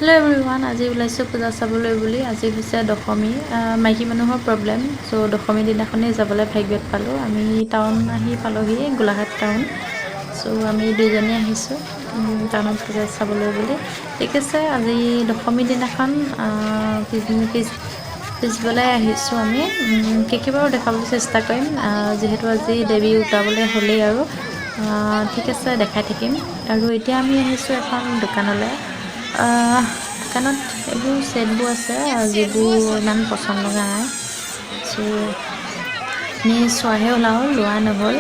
Hello everyone, আজি ওলাইছোঁ পূজা চাবলৈ বুলি। আজি হৈছে দশমী, মাইকী মানুহৰ প্ৰব্লেম। চ' দশমী দিনাখনেই যাবলৈ ভাগ্যত পালোঁ। আমি টাউন আহি পালোহি, গোলাঘাট টাউন। চ' আমি দুইজনী আহিছোঁ টাউনত পূজা চাবলৈ বুলি। ঠিক আছে, আজি দশমী দিনাখন পিছবেলাই আহিছোঁ আমি। কি বাৰু দেখাবলৈ চেষ্টা কৰিম, যিহেতু আজি দেৱী উটাবলৈ হ'লেই আৰু। ঠিক আছে, দেখাই থাকিম। আৰু এতিয়া আমি আহিছোঁ এখন দোকানলৈ। দোকানত এইবোৰ ছেটবোৰ আছে যিবোৰ ইমান পচন্দ লগা নাই। চ' আমি চোৱাহে ওলাওঁ, লোৱা নহ'ল।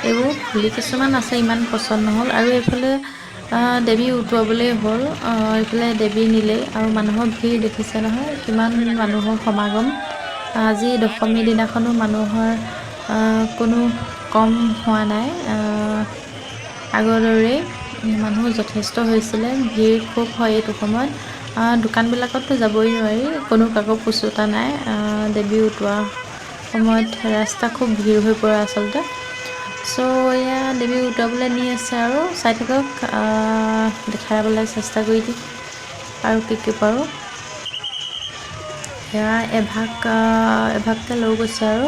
এইবোৰ ফুলি কিছুমান আছে, ইমান পচন্দ নহ'ল। আৰু এইফালে দেৱী উটুৱাবলৈ হ'ল, এইফালে দেৱী নিলেই। আৰু মানুহৰ ভিৰ দেখিছে নহয়, কিমান মানুহৰ সমাগম। আজি দশমী দিনাখনো মানুহৰ কোনো কম হোৱা নাই। আগৰ দৰেই মানুহ যথেষ্ট হৈছিলে, ভিৰ খুব হয় এইটো সময়ত। দোকানবিলাকততো যাবই নোৱাৰি, কোনো কাকো পুচুতা নাই। দেৱী উটোৱা সময়ত ৰাস্তা খুব ভিৰ হৈ পৰে আচলতে। চ' এয়া দেৱী উটাবলৈ নি আছে আৰু চাই থাকক, দেখাবলৈ চেষ্টা কৰি দিম আৰু কি পাৰোঁ। এয়া এভাগকৈ লৈ গৈছে আৰু।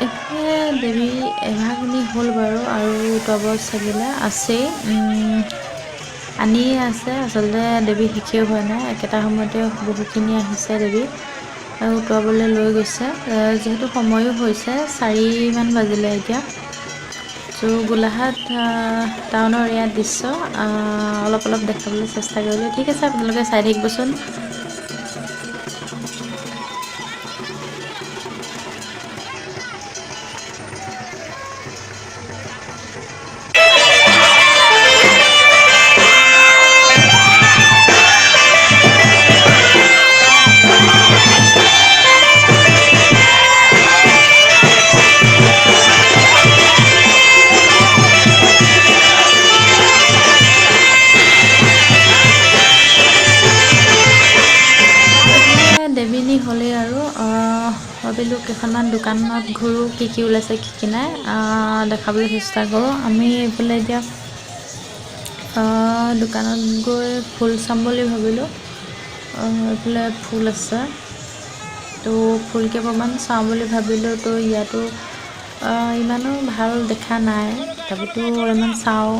এইফালে দেৱী এভাগনি হ'ল বাৰু, আৰু উটুৱাব চাগিলে আছেই, আনিয়ে আছে। আচলতে দেৱী শেষেই হোৱা নাই, একেটা সময়তে বহুখিনি আহিছে দেৱী আৰু উটুৱাবলৈ লৈ গৈছে। যিহেতু সময়ো হৈছে 4মান বাজিলে এতিয়া। চ' গোলাঘাট টাউনৰ এয়া দৃশ্য অলপ দেখাবলৈ চেষ্টা কৰিলোঁ। ঠিক আছে, আপোনালোকে চাই থাকিবচোন। দেৱীনী হ'লেই আৰু ভাবিলোঁ কেইখনমান দোকানত ঘূৰোঁ, কি ওলাইছে কি নাই দেখাবলৈ চেষ্টা কৰোঁ। আমি এইফালে এতিয়া দোকানত গৈ ফুল চাম বুলি ভাবিলোঁ। এইফালে ফুল আছে, তো ফুল কেইপাহমান চাওঁ বুলি ভাবিলোঁ। তো ইয়াতো ইমানো ভাল দেখা নাই, তথাপিতো অলপমান চাওঁ।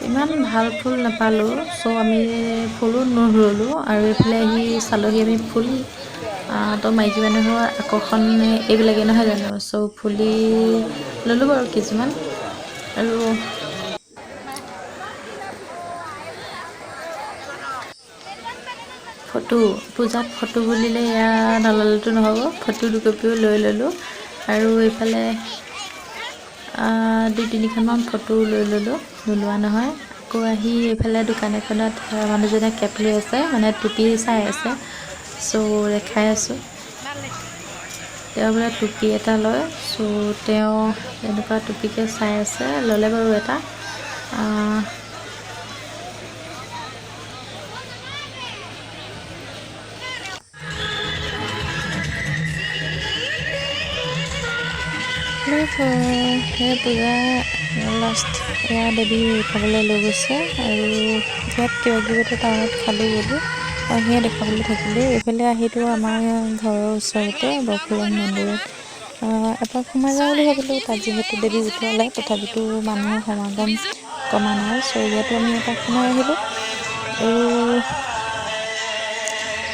ইমান ভাল ফুল নাপালোঁ, চ' আমি ফুলো নুৰুলোঁ। আৰু এইফালে আহি চালোহি আমি ফুল। তো মাইকী মানুহৰ আকৰ্ষণ এইবিলাকেই নহয় জানো। চ' ফুলি ল'লোঁ বাৰু কিছুমান। আৰু পূজাত ফটো বুলিলে এয়া নল'লেতো নহ'ব, ফটো দুকপিও লৈ ল'লোঁ। আৰু এইফালে 2-3খনমান ফটো লৈ ল'লোঁ, নোলোৱা নহয়। আকৌ আহি এইফালে দোকান এখনত মানুহজনে কেপ লৈ আছে, মানে টুপি চাই আছে। চ' দেখাই আছোঁ, তেওঁ বোলে টুপি এটা লয়। চ' তেওঁ এনেকুৱা টুপিকে চাই আছে, ল'লে বাৰু এটা। সেই পূজা লাষ্ট এয়া দেৱী উঠাবলৈ লৈ গৈছে। আৰু ইয়াত কিবাকিবিটো টাউনত খালোঁ গ'লোঁ, সেয়া দেখাবলৈ থাকিলে। এইফালে আহিতো আমাৰ ঘৰৰ ওচৰতে বৰফুলন মন্দিৰত এপাক সোমাই যাওঁ বুলি ভাবিলোঁ। তাত যিহেতু দেৱী উঠোৱালে, তথাপিতো মানুহৰ সমাগম কমা নাই। চ' ইয়াতো আমি এপাক সোমাই আহিলোঁ। আৰু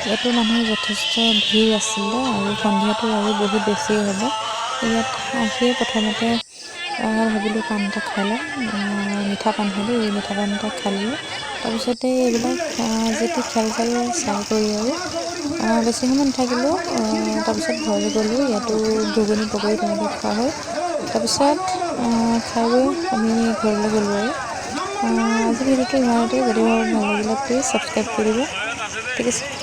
ইয়াতো মানুহ যথেষ্ট ভিৰ আছিলে, আৰু সন্ধিয়াটো আৰু বহুত বেছি হ'ব। ইয়াত আহিয়ে প্ৰথমতে ভাবিলোঁ পাণ এটা খাই ল'ম, মিঠা পাণ হ'লে এই মিঠা পাণ এটা খাই ল'লোঁ। তাৰপিছতে এইবিলাক যিটি খেল চাই কৰি আৰু বেছি সময় নাথাকিলোঁ। তাৰপিছত ঘৰলৈ গ'লোঁ। ইয়াতো ঘুগুনি পকৰি তেনেকৈ খোৱা হ'ল। তাৰপিছত খাই বৈ আমি ঘৰলৈ গ'লোঁ আৰু। আজি ভিডিঅ'টো ইমানতে। যদি ভাল লাগিলে প্লিজ ছাবস্ক্ৰাইব কৰি দিব। ঠিক আছে।